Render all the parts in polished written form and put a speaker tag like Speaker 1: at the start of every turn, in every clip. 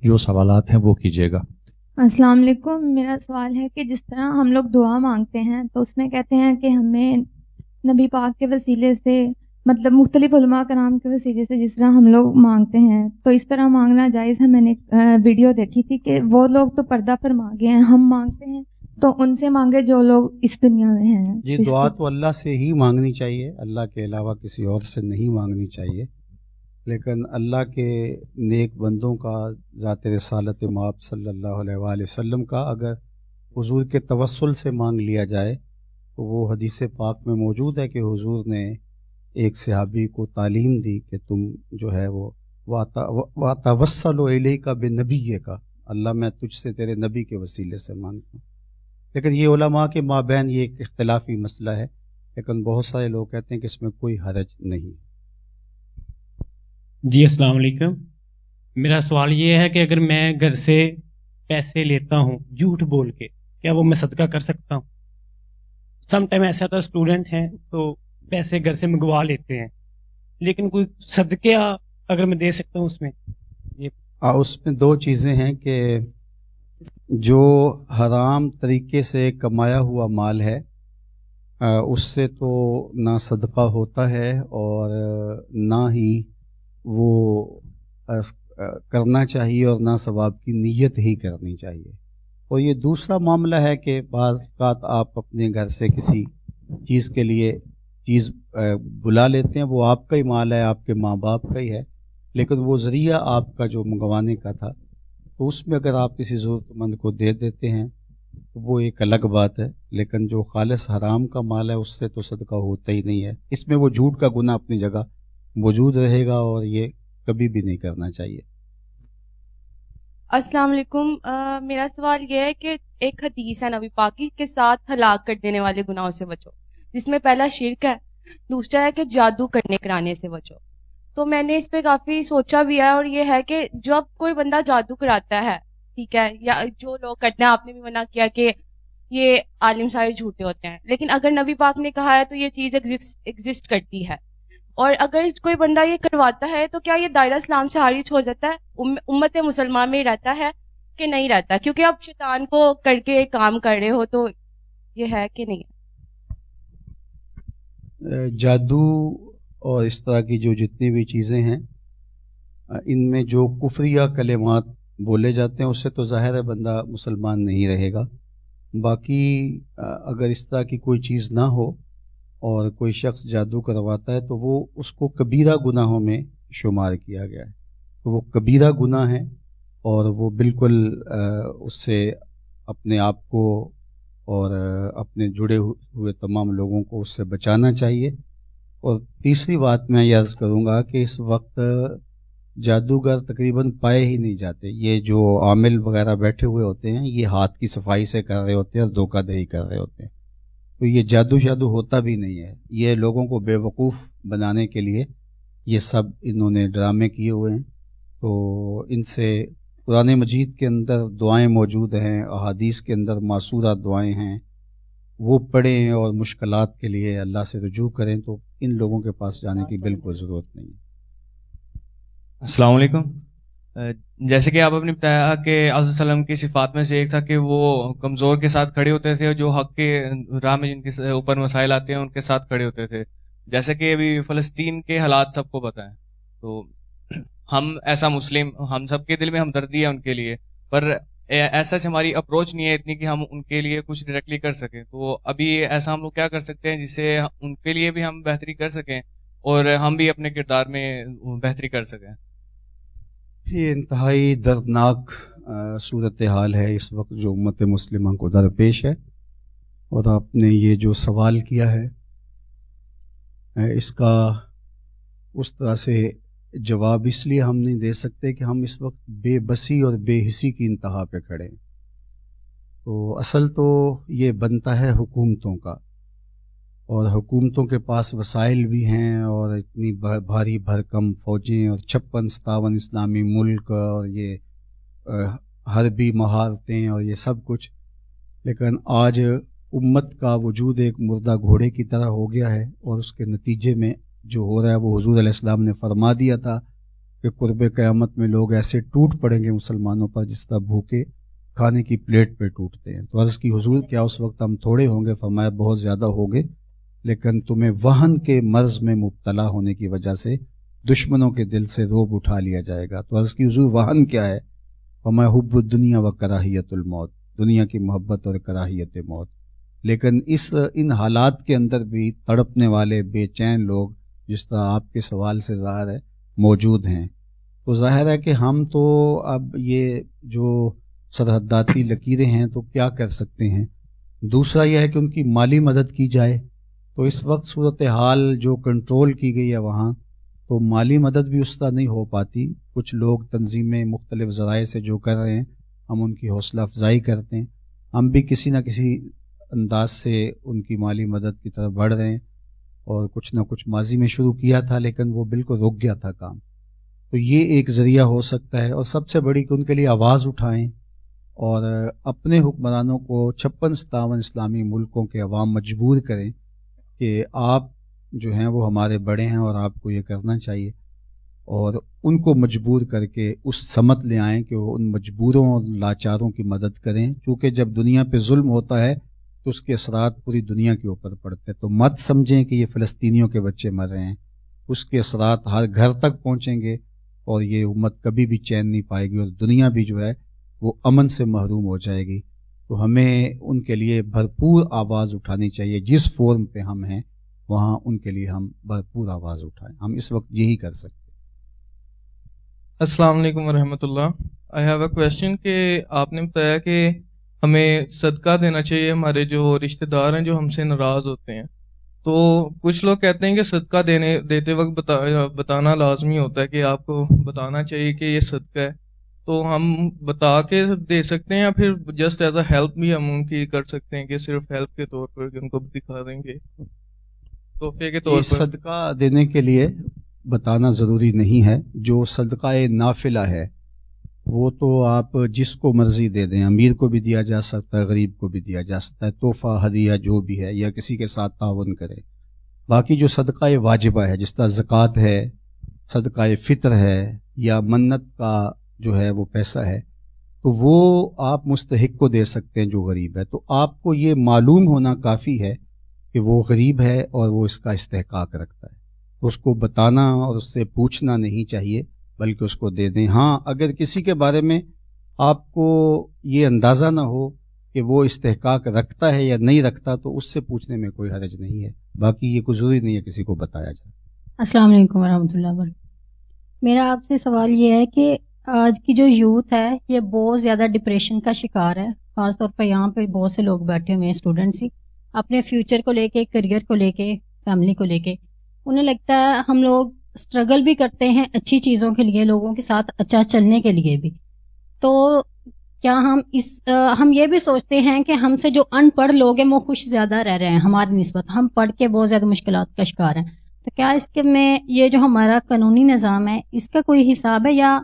Speaker 1: جو सवालात हैं वो कीजिएगा।
Speaker 2: अस्सलाम वालेकुम। मेरा सवाल है कि जिस तरह हम लोग दुआ मांगते हैं तो उसमें कहते हैं कि हमें नबी पाक के वसीले से, मतलब मुख्तलिफ उलमा कराम के वसीले से जिस तरह हम लोग मांगते हैं तो इस तरह मांगना जायज़ है। मैंने वीडियो देखी थी कि वो लोग तो पर्दा फरमा गए हैं, हम मांगते हैं तो उनसे मांगे जो लोग इस दुनिया में हैं।
Speaker 3: जी, दुआ तो अल्लाह से ही मांगनी चाहिए, अल्लाह के अलावा किसी और से नहीं मांगनी चाहिए। लेकिन अल्लाह के नेक बंदों का, ज़ात रिसालत माब सल्लल्लाहु अलैहि वसल्लम का अगर हुजूर के तवस्सुल से मांग लिया जाए तो वो हदीस पाक में मौजूद है कि हुजूर ने एक सहाबी को तालीम दी कि तुम जो है वो वातवस्सलु इलैका बिनबिय्य का, अल्लाह मैं तुझसे तेरे नबी के वसीले से मांगता हूँ। लेकिन ये उलमा के माबैन ये एक इख्तिलाफी मसला है, लेकिन बहुत सारे लोग कहते हैं कि इसमें कोई हरज नहीं।
Speaker 4: जी अस्सलाम वालेकुम। मेरा सवाल ये है कि अगर मैं घर से पैसे लेता हूँ झूठ बोल के, क्या वो मैं सदका कर सकता हूँ? सम टाइम ऐसा होता है स्टूडेंट हैं तो पैसे घर से मंगवा लेते हैं, लेकिन कोई सदके अगर मैं दे सकता हूँ उसमें?
Speaker 3: उसमें दो चीज़ें हैं कि जो हराम तरीके से कमाया हुआ माल है उससे तो ना सदका होता है और ना ही वो करना चाहिए और ना सवाब की नीयत ही करनी चाहिए। और ये दूसरा मामला है कि बाज़ औक़ात आप अपने घर से किसी चीज़ के लिए चीज़ बुला लेते हैं, वो आपका ही माल है, आपके माँ बाप का ही है, लेकिन वो ज़रिया आपका जो मंगवाने का था, तो उसमें अगर आप किसी ज़रूरतमंद को दे देते हैं तो वो एक अलग बात है। लेकिन जो खालिस हराम का माल है उससे तो सदका होता ही नहीं है। इसमें वो झूठ का गुनाह अपनी जगह मौजूद रहेगा और ये कभी भी नहीं करना चाहिए।
Speaker 5: अस्सलाम वालेकुम। मेरा सवाल यह है कि एक हदीस है नबी पाक की के साथ हलाक कर देने वाले गुनाहों से बचो, जिसमें पहला शिर्क है, दूसरा है कि जादू करने कराने से बचो। तो मैंने इस पे काफी सोचा भी है, और ये है कि जब कोई बंदा जादू कराता है, ठीक है, या जो लोग करते हैं, आपने भी मना किया कि ये आलिम सारे झूठे होते हैं, लेकिन अगर नबी पाक ने कहा है तो ये चीज एग्जिस्ट करती है। और अगर कोई बंदा ये करवाता है तो क्या ये दायरा इस्लाम से खारिज हो जाता है, उम्मत मुसलमान में रहता है कि नहीं रहता? क्योंकि आप शैतान को करके काम कर रहे हो, तो ये है कि नहीं है?
Speaker 3: जादू और इस तरह की जो जितनी भी चीज़ें हैं इनमें जो कुफरिया कलिमात बोले जाते हैं उससे तो ज़ाहिर है बंदा मुसलमान नहीं रहेगा। बाकी अगर इस तरह की कोई चीज़ ना हो और कोई शख्स जादू करवाता है तो वो उसको कबीरा गुनाहों में शुमार किया गया है, तो वो कबीरा गुनाह है और वो बिल्कुल उससे अपने आप को और अपने जुड़े हुए तमाम लोगों को उससे बचाना चाहिए। और तीसरी बात मैं ये अर्ज़ करूँगा कि इस वक्त जादूगर तकरीबन पाए ही नहीं जाते। ये जो आमिल वगैरह बैठे हुए होते हैं ये हाथ की सफाई से कर रहे होते हैं और धोखाधड़ी कर रहे होते हैं, तो ये जादू शादू होता भी नहीं है। ये लोगों को बेवकूफ़ बनाने के लिए ये सब इन्होंने ड्रामे किए हुए हैं। तो इनसे कुरान मजीद के अंदर दुआएं मौजूद हैं, अहादीस के अंदर मासूरा दुआएं हैं, वो पढ़ें और मुश्किलात के लिए अल्लाह से रुजू करें, तो इन लोगों के पास जाने की बिल्कुल ज़रूरत नहीं है।
Speaker 6: अस्सलाम वालेकुम। जैसे कि आप आपने बताया कि आज़म सल्लम की सिफात में से एक था कि वो कमज़ोर के साथ खड़े होते थे और जो हक़ के राह में जिनके ऊपर मसाइल आते हैं उनके साथ खड़े होते थे। जैसे कि अभी फ़लस्तीन के हालात सबको पता है, तो हम ऐसा मुस्लिम, हम सबके दिल में हमदर्दी है उनके लिए, पर ऐसा हमारी अप्रोच नहीं है इतनी कि हम उनके लिए कुछ डायरेक्टली कर सकें। तो अभी ऐसा हम लोग क्या कर सकते हैं जिससे उनके लिए भी हम बेहतरी कर सकें और हम भी अपने किरदार में बेहतरी कर सकें?
Speaker 3: ये इंतहाई दर्दनाक सूरत हाल है इस वक्त जो उम्मत मुस्लिमा को दरपेश है, और आपने ये जो सवाल किया है इसका उस तरह से जवाब इसलिए हम नहीं दे सकते कि हम इस वक्त बेबसी और बेहिसी की इंतहा पे खड़े हैं। तो असल तो ये बनता है हुकूमतों का, और हुकूमतों के पास वसाइल भी हैं और इतनी भारी भरकम फ़ौजें और 56-57 इस्लामी मुल्क और ये हरबी महारतें और ये सब कुछ, लेकिन आज उम्मत का वजूद एक मुर्दा घोड़े की तरह हो गया है। और उसके नतीजे में जो हो रहा है वो हुजूर अलैहिस्सलाम ने फरमा दिया था कि कुर्ब क़यामत में लोग ऐसे टूट पड़ेंगे मुसलमानों पर जिस तरह भूखे खाने की प्लेट पे टूटते हैं। तो अर्ज़ की हुजूर क्या उस वक्त हम थोड़े होंगे? फरमाया बहुत ज़्यादा होंगे, लेकिन तुम्हें वहन के मर्ज में मुब्तला होने की वजह से दुश्मनों के दिल से रोब उठा लिया जाएगा। तो अर्ज़ की हुजूर वहन क्या है? फरमाया हुब्बुद दुनिया व कराहियतुल मौत, दुनिया की मोहब्बत और कराहियत मौत। लेकिन इन हालात के अंदर भी तड़पने वाले बेचैन लोग जिस तरह आपके सवाल से ज़ाहिर है मौजूद हैं। तो ज़ाहिर है कि हम तो अब ये जो सरहदाती लकीरें हैं तो क्या कर सकते हैं। दूसरा यह है कि उनकी माली मदद की जाए। तो इस वक्त सूरत हाल जो कंट्रोल की गई है वहाँ, तो माली मदद भी उस तरह नहीं हो पाती। कुछ लोग तंजीमें मुख्तलिफ ज़राए से जो कर रहे हैं, हम उनकी हौसला अफजाई करते हैं। हम भी किसी न किसी अंदाज से उनकी माली मदद की तरफ बढ़ रहे हैं, और कुछ ना कुछ माजी में शुरू किया था लेकिन वो बिल्कुल रुक गया था काम। तो ये एक ज़रिया हो सकता है। और सबसे बड़ी कि उनके लिए आवाज़ उठाएं और अपने हुक्मरानों को 56-57 इस्लामी मुल्कों के अवाम मजबूर करें कि आप जो हैं वो हमारे बड़े हैं और आपको ये करना चाहिए, और उनको मजबूर करके उस समत ले आएं कि वो उन मजबूरों और लाचारों की मदद करें। क्योंकि जब दुनिया पे जुल्म होता है तो उसके असरात पूरी दुनिया के ऊपर पड़ते हैं। तो मत समझें कि ये फ़लस्तीनियों के बच्चे मर रहे हैं, उसके असरात हर घर तक पहुँचेंगे और ये उम्मत कभी भी चैन नहीं पाएगी और दुनिया भी जो है वो अमन से महरूम हो जाएगी। तो हमें उनके लिए भरपूर आवाज़ उठानी चाहिए। जिस फोरम पे हम हैं वहाँ उनके लिए हम भरपूर आवाज़ उठाएं। हम इस वक्त यही कर सकते हैं।
Speaker 7: अस्सलाम वालेकुम वरहमतुल्लाह। आई हैव अ क्वेश्चन कि आपने बताया कि हमें सदका देना चाहिए हमारे जो रिश्तेदार हैं जो हमसे नाराज़ होते हैं। तो कुछ लोग कहते हैं कि सदका देते वक्त बताना लाजमी होता है कि आपको बताना चाहिए कि ये सदका है। तो हम बता के दे सकते हैं या फिर जस्ट एज अ हेल्प भी हम उनकी कर सकते हैं कि सिर्फ हेल्प के तौर पर उनको दिखा देंगे, तोहफे के तौर पर?
Speaker 3: सदका देने के लिए बताना ज़रूरी नहीं है। जो सदका नाफिला है वो तो आप जिसको मर्जी दे दें, अमीर को भी दिया जा सकता है, गरीब को भी दिया जा सकता है, तोहफा हदिया जो भी है, या किसी के साथ तावन करें। बाकी जो सदका वाजिबा है जिस तरह ज़कात है, सदका फितर है, या मन्नत का जो है वो पैसा है, तो वो आप मुस्तहिक को दे सकते हैं जो गरीब है। तो आपको ये मालूम होना काफ़ी है कि वो गरीब है और वो इसका इस्तेहकाक रखता है। तो उसको बताना और उससे पूछना नहीं चाहिए, बल्कि उसको दे दें। हाँ, अगर किसी के बारे में आपको ये अंदाज़ा ना हो कि वो इस्तेहकाक रखता है या नहीं रखता, तो उससे पूछने में कोई हरज नहीं है। बाकी ये कोई ज़रूरी नहीं है किसी को बताया जाए।
Speaker 8: अस्सलाम वालेकुम वरहमतुल्लाहि वबरकातुहू। मेरा आपसे सवाल ये है कि आज की जो यूथ है ये बहुत ज़्यादा डिप्रेशन का शिकार है। ख़ासतौर पर यहाँ पे बहुत से लोग बैठे हुए हैं, स्टूडेंट्स ही, अपने फ्यूचर को लेके, करियर को लेके, फैमिली को लेके। उन्हें लगता है हम लोग स्ट्रगल भी करते हैं अच्छी चीज़ों के लिए, लोगों के साथ अच्छा चलने के लिए भी। तो क्या हम ये भी सोचते हैं कि हमसे जो अनपढ़ लोग हैं वो खुश ज़्यादा रह रहे हैं हमारी निस्बत, हम पढ़ के बहुत ज़्यादा मुश्किलात का शिकार हैं। तो क्या इसके में ये जो हमारा कानूनी निज़ाम है इसका कोई हिसाब है, या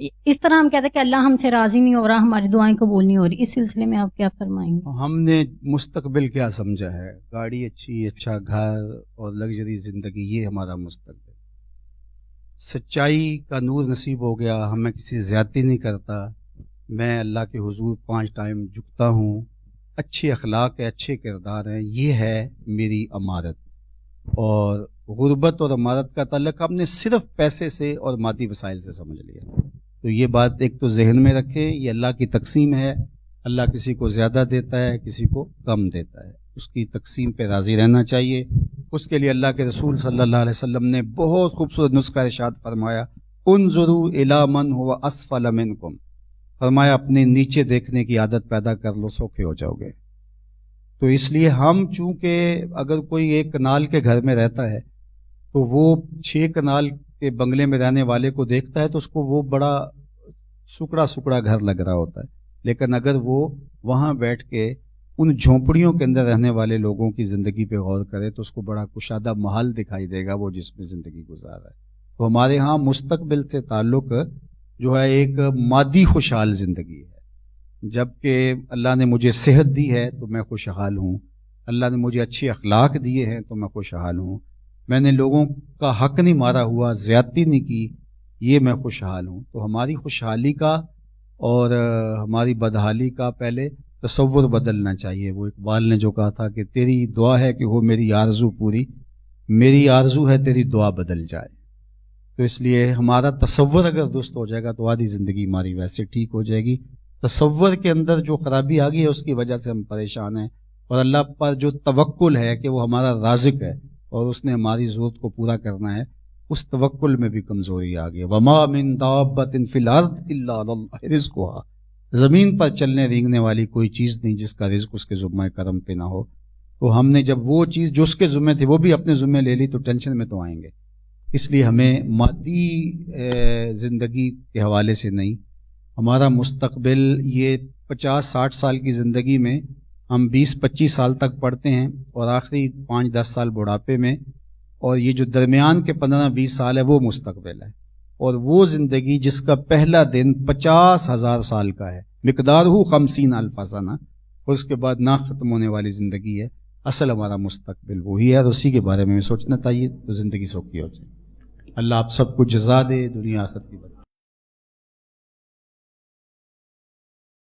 Speaker 8: इस तरह हम कहते हैं कि अल्लाह हमसे राज़ी नहीं हो रहा, हमारी दुआएं कबूल नहीं हो रही? इस सिलसिले में आप क्या फरमाएंगे?
Speaker 3: हमने मुस्तकबिल क्या समझा है? गाड़ी अच्छी, अच्छा घर और लग्जरी ज़िंदगी, ये हमारा मुस्तकबिल। सच्चाई का नूर नसीब हो गया, हमें किसी ज़्यादती नहीं करता, मैं अल्लाह के हुजूर 5 टाइम झुकता हूँ, अच्छे अखलाक है, अच्छे किरदार हैं, ये है मेरी अमारत। और गुर्बत और अमारत का ताल्लुक हमने सिर्फ पैसे से और मादी वसाइल से समझ लिया। तो ये बात एक तो जहन में रखें, ये अल्लाह की तकसीम है। अल्लाह किसी को ज़्यादा देता है, किसी को कम देता है, उसकी तकसीम पे राज़ी रहना चाहिए। उसके लिए अल्लाह के रसूल सल्लल्लाहु अलैहि वसल्लम ने बहुत खूबसूरत नुस्खा इरशाद फरमाया, उन्जुरू इला मन हुवा अस्फल मिनकुम। फरमाया अपने नीचे देखने की आदत पैदा कर लो, सौखे हो जाओगे। तो इसलिए हम चूंकि अगर कोई एक कनाल के घर में रहता है तो वो 6 कनाल के बंगले में रहने वाले को देखता है तो उसको वो बड़ा सुकड़ा सुकड़ा घर लग रहा होता है। लेकिन अगर वो वहाँ बैठ के उन झोंपड़ियों के अंदर रहने वाले लोगों की ज़िंदगी पे गौर करे तो उसको बड़ा कुशादा महल दिखाई देगा वो जिसमें ज़िंदगी गुजार है। तो हमारे यहाँ मुस्तकबिल से ताल्लुक़ जो है एक मादी खुशहाल ज़िंदगी है। जबकि अल्लाह ने मुझे सेहत दी है तो मैं खुशहाल हूँ, अल्लाह ने मुझे अच्छे अखलाक दिए हैं तो मैं खुशहाल हूँ, मैंने लोगों का हक नहीं मारा हुआ, ज़्यादती नहीं की, یہ میں خوشحال ہوں. تو ہماری خوشحالی کا اور ہماری بدحالی کا پہلے تصور بدلنا چاہیے. وہ اقبال نے جو کہا تھا کہ تیری دعا ہے کہ ہو میری آرزو پوری، میری آرزو ہے تیری دعا بدل جائے. تو اس لیے ہمارا تصور اگر درست ہو جائے گا تو آدھی زندگی ہماری ویسے ٹھیک ہو جائے گی. تصور کے اندر جو خرابی آ گئی ہے اس کی وجہ سے ہم پریشان ہیں، اور اللہ پر جو توکل ہے کہ وہ ہمارا رازق ہے اور اس نے ہماری ضرورت کو پورا کرنا ہے، اس توکل میں بھی کمزوری آ گئی. وما من دابۃ فی الارض الا علی اللہ رزقها، زمین پر چلنے رینگنے والی کوئی چیز نہیں جس کا رزق اس کے ذمہ کرم پہ نہ ہو. تو ہم نے جب وہ چیز جو اس کے ذمہ تھی وہ بھی اپنے ذمہ لے لی تو ٹینشن میں تو آئیں گے. اس لیے ہمیں مادی زندگی کے حوالے سے نہیں، ہمارا مستقبل یہ 50-60 سال کی زندگی میں ہم 20-25 سال تک پڑھتے ہیں اور آخری 5-10 سال بڑھاپے میں، اور یہ جو درمیان کے 15-20 سال ہے وہ مستقبل ہے. اور وہ زندگی جس کا پہلا دن 50,000 سال کا ہے، مقدار ہو 50,000 سنہ، اور اس کے بعد نہ ختم ہونے والی زندگی ہے. اصل ہمارا مستقبل وہی ہے اور اسی کے بارے میں سوچنا چاہیے تو زندگی سوکھی ہو جائے. اللہ آپ سب کو جزا دے، دنیا آخرت کی بات.